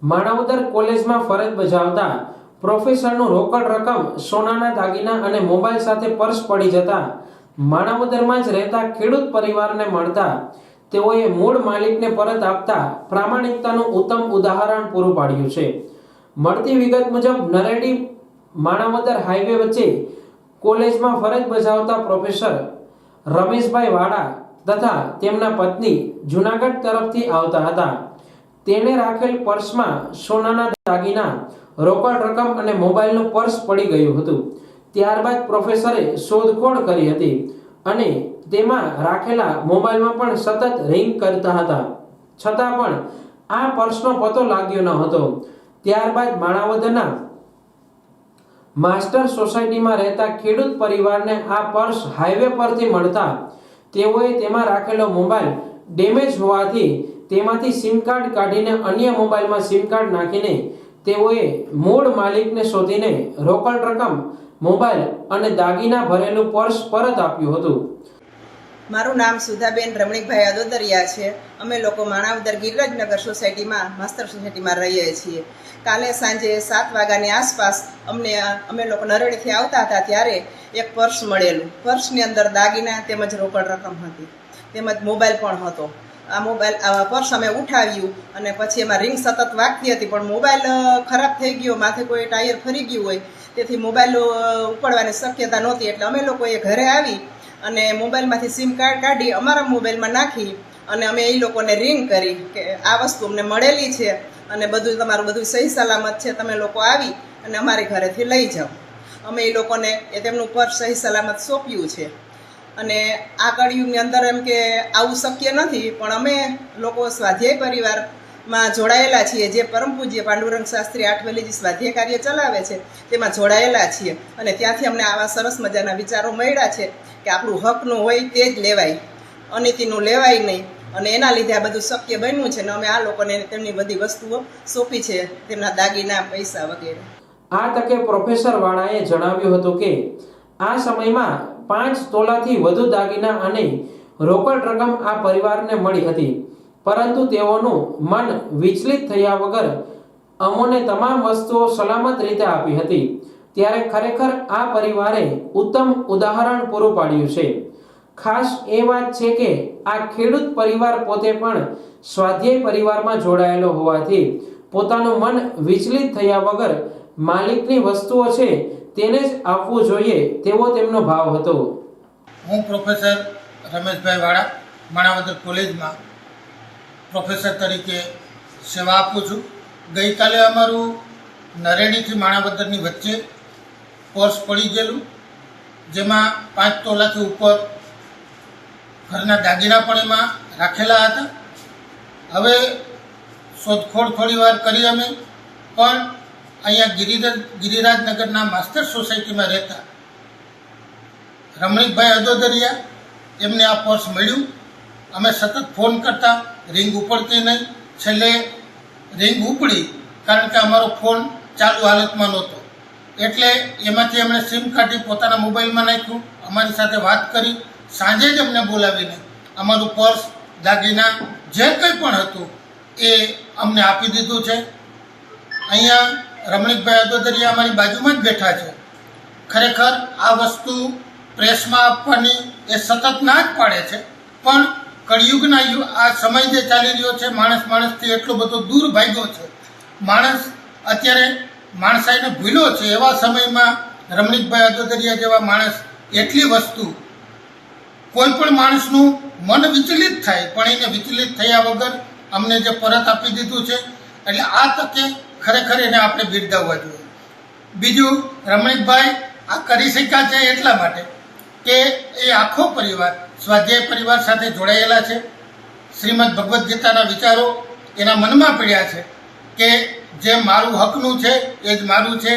માણાવદર કોલેજમાં ફરજ બજાવતા પ્રોફેસરનું રોકડ રકમ, સોનાના દાગીના અને મોબાઈલ સાથે પર્સ પડી જતા માણાવદરમાં જ રહેતા ખેડૂત પરિવારને મળતા તેઓએ મૂળ માલિકને પરત આપતા પ્રામાણિકતાનું ઉત્તમ ઉદાહરણ પૂરું પાડ્યું છે। મળતી વિગત મુજબ નરેડી માણાવદર હાઈવે વચ્ચે કોલેજમાં ફરજ બજાવતા પ્રોફેસર રમેશભાઈ વાડા તથા તેમના પત્ની જૂનાગઢ તરફથી આવતા હતા। તેણે રાખેલ પર્સમાં સોનાના દાગીના, રોકડ રકમ અને મોબાઈલનું પર્સ પડી ગયું હતું। ત્યારબાદ પ્રોફેસરે શોધખોળ કરી હતી અને તેમાં રાખેલા મોબાઈલમાં પણ સતત રિંગ કરતા હતા, છતાં પણ આ પર્સનો પતો લાગ્યો ન હતો। ત્યારબાદ માણાવદરના માસ્ટર સોસાયટીમાં રહેતા ખેડૂત પરિવારને આ પર્સ હાઈવે પરથી મળતા તેઓએ તેમાં રાખેલો મોબાઈલ ડેમેજ હોવાથી તેમાંથી સિમ કાર્ડ કાઢીને અન્ય મોબાઈલમાં સિમ કાર્ડ નાખીને તેઓએ મૂળ માલિકને શોધીને રોકડ રકમ, મોબાઈલ અને દાગીના ભરેલું પર્સ પરત આપ્યું હતું। મારું નામ સુધાબેન રમણીકભાઈ અદોદરિયા છે। અમે લોકો માણાવદર ગિરિરાજનગર સોસાયટીમાં માસ્ટર સોસાયટીમાં રહીએ છીએ। કાલે સાંજે 7 વાગ્યાની આસપાસ અમે લોકો નરેડીથી આવતા હતા ત્યારે એક પર્સ મળેલું। પર્સની અંદર દાગીના તેમજ રોકડ રકમ હતી, તેમજ મોબાઈલ પણ હતો। આ પર્સ અમે ઉઠાવ્યું અને પછી એમાં રિંગ સતત વાગતી હતી, પણ મોબાઈલ ખરાબ થઈ ગયો, માથે કોઈ ટાયર ફરી ગયું હોય તેથી મોબાઈલ ઉપાડવાની શક્યતા નહોતી। એટલે અમે લોકોએ ઘરે આવી અને મોબાઈલમાંથી સિમ કાર્ડ કાઢી અમારા મોબાઈલમાં નાખી અને અમે એ લોકોને રિંગ કરી કે આ વસ્તુ અમને મળેલી છે અને તમારું બધું સહી સલામત છે, તમે લોકો આવી અને અમારી ઘરેથી લઈ જાઓ। અમે એ લોકોને તેમનું પર્સ સહી સલામત સોંપ્યું છે। અને આ કળિયુગની અંદર એમ કે આવું શક્ય નથી, પણ અમે લોકો સ્વાધ્યાય પરિવારમાં જોડાયેલા છીએ, જે પરમ પૂજ્ય પાંડુરંગ શાસ્ત્રી આઠવેલીજી સ્વાધ્યાય કાર્ય ચલાવે છે તેમાં જોડાયેલા છીએ। અને ત્યાંથી અમને આવા સરસ મજાના વિચારો મળ્યા છે કે આપણું હકનું હોય તે જ લેવાય, અનીતિનું લેવાય નહીં, અને એના લીધે આ બધું શક્ય બન્યું છે। અને અમે આ લોકોને તેમની બધી વસ્તુઓ સોંપી છે, તેમના દાગીના, પૈસા વગેરે। આ તકે પ્રોફેસર વાળાએ જણાવ્યું હતું કે આ સમયમાં 5 તોલાથી વધુ દાગીના અને રોકડ રકમ આ પરિવારને મળી હતી, પરંતુ તેઓનું મન વિચલિત થયા વગર અમોને તમામ વસ્તુઓ સલામત રીતે આપી હતી। ત્યારે ખરેખર આ પરિવારે ઉત્તમ ઉદાહરણ પૂરું પાડ્યું છે। ખાસ એ વાત છે કે આ ખેડૂત પરિવાર પોતે પણ સ્વાધ્યાય પરિવારમાં જોડાયેલો હોવાથી પોતાનું મન વિચલિત થયા વગર માલિકની વસ્તુઓ છે તેને જ આપવું જોઈએ તેવો તેમનો ભાવ હતો। હું પ્રોફેસર રમેશભાઈ વાડા માણાવદર કોલેજમાં પ્રોફેસર તરીકે સેવા આપું છું। ગઈકાલે અમારું નરેડીથી માણાવદરની વચ્ચે પર્સ પડી ગયેલું, જેમાં 5 તોલાથી ઉપર ઘરના દાગીના પણ એમાં રાખેલા હતા। હવે શોધખોળ થોડી વાર કરી અમે, પણ અહીંયા ગિરિરાજનગરના માસ્ટર સોસાયટીમાં રહેતા રમણીકભાઈ અદોદરિયા એમને આ પર્સ મળ્યું। અમે સતત ફોન કરતા, રિંગ ઉપડતી નહીં, છેલ્લે રિંગ ઉપડી, કારણ કે અમારો ફોન ચાલુ હાલતમાં નહોતો, એટલે એમાંથી એમણે સિમ કાઢી પોતાના મોબાઈલમાં નાખ્યું, અમારી સાથે વાત કરી, સાંજે જ અમને બોલાવીને અમારું પર્સ, દાગીના જે કંઈ પણ હતું એ અમને આપી દીધું છે। અહીંયા રમણીકભાઈ અદોદરિયા અમારી બાજુમાં જ બેઠા છે। ખરેખર આ વસ્તુ પ્રેસમાં આપવાની એ સતત ના જ પાડે છે, પણ કળિયુગના આ સમય જે ચાલી રહ્યો છે, માણસથી એટલો બધો દૂર ભાગ્યો છે, માણસ અત્યારે માણસાઈને ભૂલ્યો છે। એવા સમયમાં રમણીકભાઈ અદોદરિયા જેવા માણસ એટલી વસ્તુ, કોઈ પણ માણસનું મન વિચલિત થાય પણ એને વિચલિત થયા વગર અમને જે પરત આપી દીધું છે, એટલે આ તકે ખરેખર એને આપણે બિરદાવવા જોઈએ। બીજું, રમણીકભાઈ આ કરી શક્યા છે એટલા માટે કે એ આખો પરિવાર સ્વાધ્યાય પરિવાર સાથે જોડાયેલા છે। શ્રીમદ ભગવદ્ ગીતાના વિચારો એના મનમાં પડ્યા છે કે જે મારું હકનું છે એ જ મારું છે,